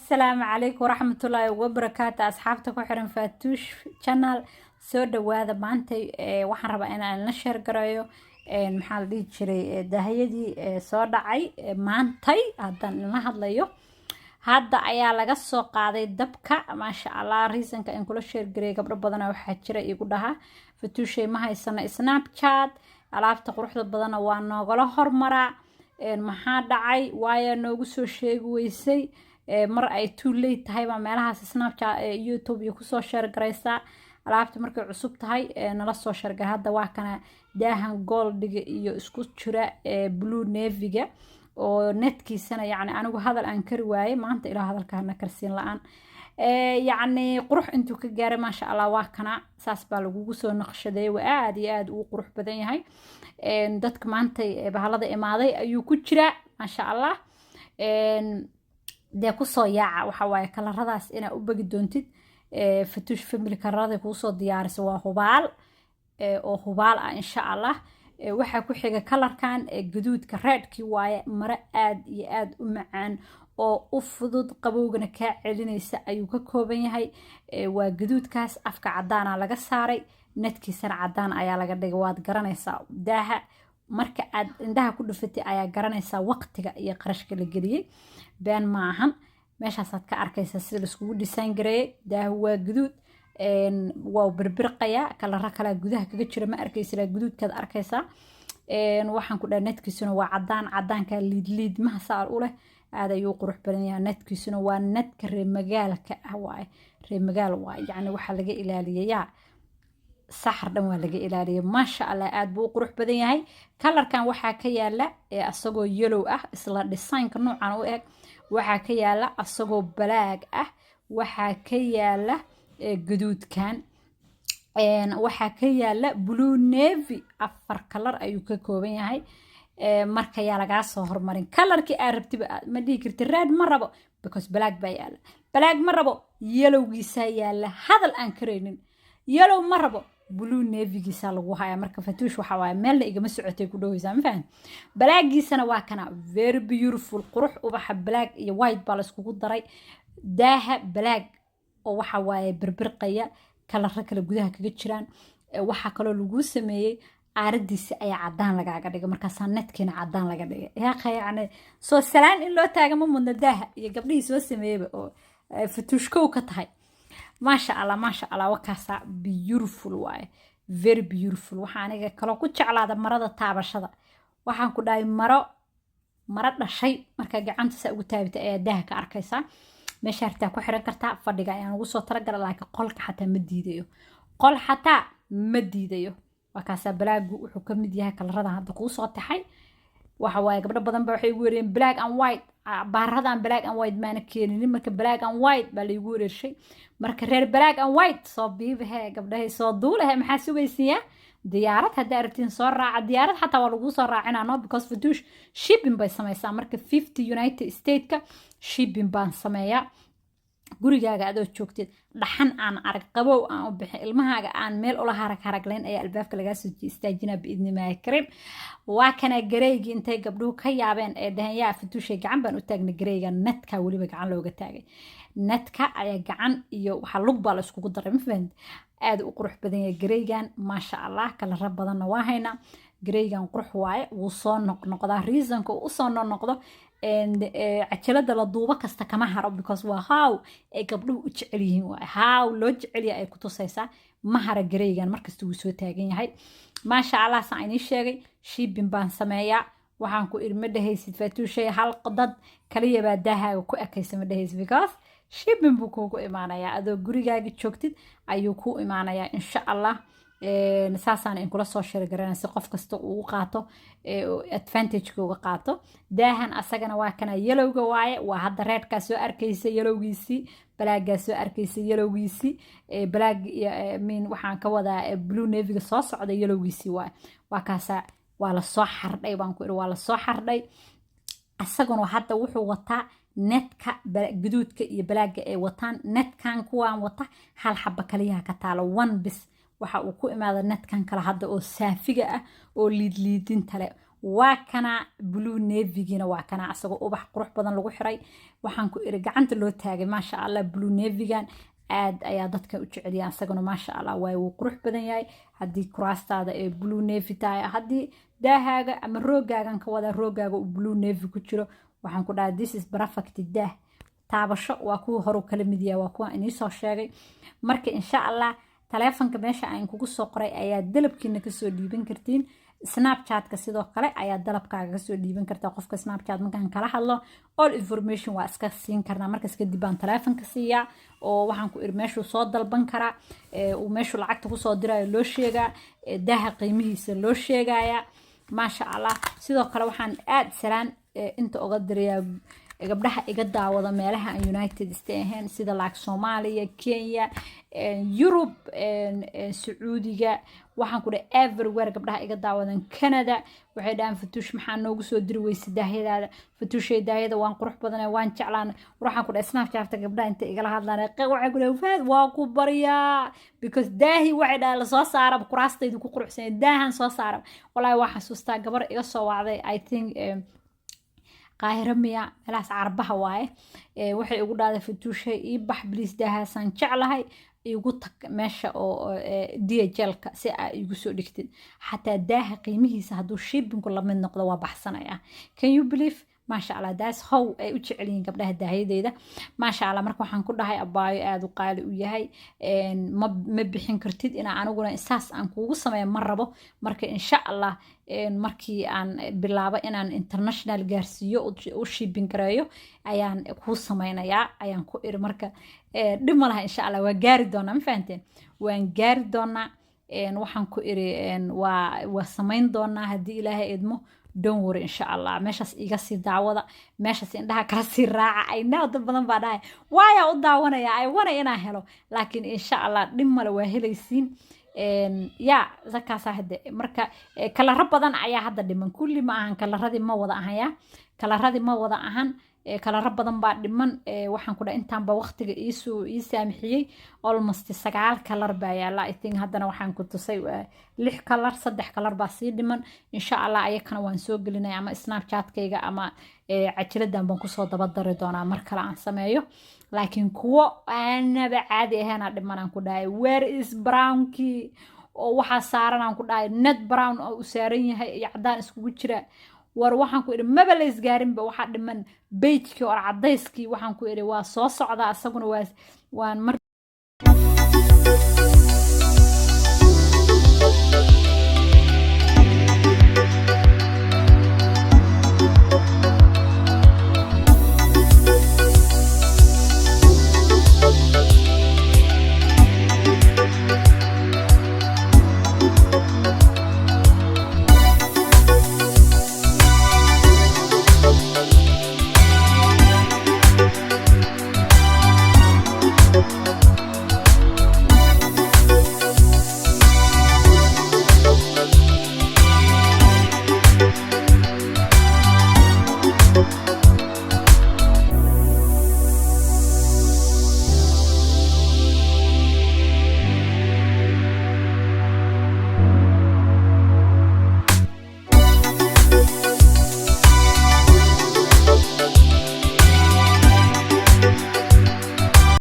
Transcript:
السلام عليكم ورحمة الله وبركاته أصحابتك وحرم فاتوش channel soo dhawaada maanta waxaan rabaa inaan la share gareeyo maxaa la dhihi jiray dahayadii soo dhacay maantay haddaan la hadlayo hadda ayaa laga soo qaaday dabka maasha Allah reasonka in kula share gareeyo gabdho badan waxaa jira igu dhaha fatuushay ma haysana Snapchat alaabta quruxda badan waa noogala hormaraa maxaa dhacay waaya noogu soo sheegi weysay mar ay too late tahay ma meelahaas Snapchat YouTube iyo ku soo share gareysaa alaabta markay cusub tahay nala soo share gar hadda waa kana daahan goldiga iyo isku jira blue navy-ga oo netkiisana yani anigu hadal aan kari waayay maanta ilaa hadalkaana karsiin la'aan يعني قروح انتو كجارة ما شاء الله واكنا ساس بالغوغو سو نقشدي وآد ياد وقروح بدن يهي دادك مانتي بهالada imaaday ayuu ku jira ما شاء الله دee kusoo yaaca waxa waaye kalaradaas inaa u bagi doontid fatuush family kalarada kusoo diyaariso waa hubaal oo hubaal ah insha Allah waxa ku xiga kalarkan gaduudka redki waaye mara aad iyo aad u macaan oo u fudud qabowgana ka celinaysa ayuu ka kooban yahay waa gaduudkaas afka cadaana laga saaray netkiisana cadaan ayaa laga dhigay waad garanaysaa daaha marka aad indhaha ku dhufatay ayaa garanaysaa waqtiga iyo qarashka la geliyay been maahan meeshaas aad ka arkaysaa sida iskugu design gareeyay daaha waa gaduud waa birbirqaya kalara kala gudaha kaga jira ma arkaysaa gaduudkaad arkaysaa waxaan ku dhahay netkiisuna waa cadaanka liid ma saar u leh aad ayuu qurux badan yahay netkiisuna waa netka reer magaalka ah waaye reer magaal waaye yani waxa laga ilaaliyaa saxar dhan waa laga ilaaliyaa ma sha Allah aad buu qurux badan yahay kalarkan waxa ka yaala asagoo yellow ah isla design-ka noocan u eg waxa ka yaala asagoo black ah waxa ka yaala gaduudkan waxa ka yaala blue navy afar kalar ayuu ka kooban yahay marka yaa laga soo hormarin kalarkii aad rabtid ma dhigi kartid red ma rabo because black baa yaala black ma rabo yellowgiisa yaala hadal aan kareynin yellow ma rabo blue navy-giisa lagu haya marka fatuush waxa waaye meelna igama socotay ku dhawaysaa ma fahan black-giisana waa kana very beautiful qurux ubaxa black iyo white baa la iskugu daray daaha black oo waxa waaye birbirqaya kalarra kala gudaha kaga jiraan waxa kaloo lagu sameeyay aaradiisa ayaa cadaan lagaaga dhigay markaas netkiina cadaan laga dhigay yaa yani soo salaan in loo taaga ma mudna daaha iyo gabdhihii soo sameeyay oo fatuushkow ka tahay ما شاء الله وكاسا beautiful واي very beautiful waxaan aniga kala ku jeclaada marada taabashada waxaan ku dhahay maro dhashay marka gacanta sa ugu taabita ee daaha ka arkaysa meesha hartaa ku xiran kartaa fadhiga ayaan ugu soo talagalay laakiin qolka xataa ma diidayo qol xataa ma diidayo wakaasa blaagu wuxuu ka mid yahay kalarada hadda ku soo taxay waxa waaye gabdho badan ba waxay weereen black and white baaradan black and white maana keenin marka black and white baa lagu weershay marka reer black and white soo biibahay gabdhahay soo duulahay maxaa sugaysiyaa diyaarad hadda aragtiin soo raaca diyaarad xataa waa lagu soo raacinaa no because fatuush shipping bay samaysaa marka 50 United States-ka shipping baan sameeyaa gurigaaga adoo joogtid dhaxan aan arag qabow aan u bixin ilmahaaga aan meel ula haragleen ayaa albaabka laga soo istaajina biidnimaahay karim waa kana gareeygi intay gabdhuhu ka yaabeen ee dhahan yaa fatuushay gacan baan u taagnay gareeyga netka waliba gacan looga taagay netka ayaa gacan iyo waxa lug baa la iskugu daray ma fahanti aad u qurux badan yahay gareeygan ma sha Allah kala rab badanna waa hayna gareeygan qurux waaye wuu soo noqnoqdaa reasonka uu soo noqdo cajalada la duuba kasta kama haro because waa how ay gabdhuhu u jecel yihiin waa how loo jecel yahay ay ku tusaysaa ma hara gareeygan markasta uu soo taagan yahay ma sha Allah saan inii sheegay shipping baan sameeyaa waxaan ku irma dhahaysid fatuushay hal qadad kaliya baa daahaaga ku ekaysa ma dhahaysid because shipping buu kuugu imaanayaa adoo gurigaaga joogtid ayuu ku imaanayaa insha Allah saasaan in kula soo sheegaranaa si qof kasta uu qaato advantage uga qaato daahan asagana waa kana yellowga waaye waa hadda redka soo arkaysa yellowgiisi black soo arkaysa yellowgiisi black mean waxaan ka wadaa blue navy-ga soo socda yellowgiisi waa kaasa waa la soo xardhay baan ku iri waa la soo xardhay asaguna hadda wuxuu wataa netka gaduudka iyo black ay wataan netkan kuwaan wata hal xabba kaliya ka taalo one bis waxa uu ku imaada netkan kala hadda oo saafiga ah oo liidinta leh وكنا بلو نيفي جينا وكنا أسقو أبح قروح بدن لغو حري وحن كو إرجع عند لو تاجي ما شاء الله بلو نيفي جان aad ayaa dadka u jeceliyaan asaguna maasha Allah way uu qurux badan yahay hadii kuraastaada ee blue navy tahay hadii daahaaga ama roogaagan ka wada roogaaga uu blue navy ku jiro waxaan ku dhahay this is perfect daah taabasho waa kuwa hore kala mid yahay waa kuwa inii soo sheegay marka insha Allah taleefanka meesha aan kugu soo qoray ayaa dalabkiina ka soo dhiiban kartiin Snapchat-ka sidoo kale ayaa dalabkaaga soo dhiiban kartaa qofka Snapchat markaan kala hadlo all information waa iska siin karnaa markaas kadib baan taleefanka siiyaa oo waxaan ku meeshu soo dalban karaa oo meeshu lacagta ku soo dirayo loo sheegaa daaha qiimihiisa loo sheegaya maasha Allah sidoo kale waxaan aad salaan inta uga dirayaa gabdhaha iga daawada meelaha United States sida laak Soomaaliya Kenya Europe Sacuudiga waxaan ku dhahay everywhere gabdhaha iga daawadan Canada waxay dhahan Fatuush maxaa noogu soo diri weysay daahiyada Fatuushay daahiyada waan qurux badan waan jeclaan waxaan ku dhahay Snapchat gabdhaha inta igala hadlaan waxay ku dhahay waa ku bariyaa because daahi waxay dhahay la soo saarab kuraastaydu ku quruxsan daahan soo saarab wallahi waa xasuustaa gabar iga soo wacday I think قاهرة ميا ملاس عربها واي waxay ugu dhaaday Fatuushay ii bax bliis daahasan jeclahay igu tag meesha oo DHL-ka si ay igu soo dhigtid xataa daaha qiimihiisa haduu shipping la mid noqdo waa baxsanaya can you believe ما شاء الله داس هو وجعلين قبلها داهيديدا ما شاء الله marka waxaan ku dhahay abaayo aad u qaali u yahay ma bixin kartid ina aniguna isaas aan kuugu sameeyo mar rabo marka insha Allah markii aan bilaabo inaan international gaarsiiyo oo shipping gareeyo ayaan ku sameeynayaa ayaan ku iri marka dhimo laha insha Allah waa gaari doonaa ma fahanteen waan gaari doonaa waxaan ku iri waa sameyn doonaa hadii Ilaahay idmo don't worry insha Allah meeshas iga sii daawada meeshas indhaha kala sii raaca ay naad badan baa dhahay waaya u daawanaya ay wana inaa helo laakiin insha Allah dhimale waa helaysiin ya zakaasa hade marka kala badan ayaa hadda dhiman kulli ma ahan kalaradii ma wada ahaya kalaradii ma wada ahan kala badan baa dhiman waxaan ku dhahay intaan ba waqtiga ii saamixiyay almost 9 kalar baa yaala I think hadana waxaan ku tusay 6 kalar 3 kalar baa sii dhiman insha Allah ayakana waan soo gelinay ama Snapchat-kayga ama cajiladan baan ku soo daba dari doonaa mar kale aan sameeyo laakiin kuwa aanaba caadi ahayn dhiman aan ku dhahay where is brownkii oo waxa saaran aan ku dhahay net brown oo u saaran yahay iyo cadaan iskugu jira war waxaan ku iri maba la isgaarin ba waxa dhiman beejkii oo cadayskii waxaan ku iri waa soo socda asaguna waan mar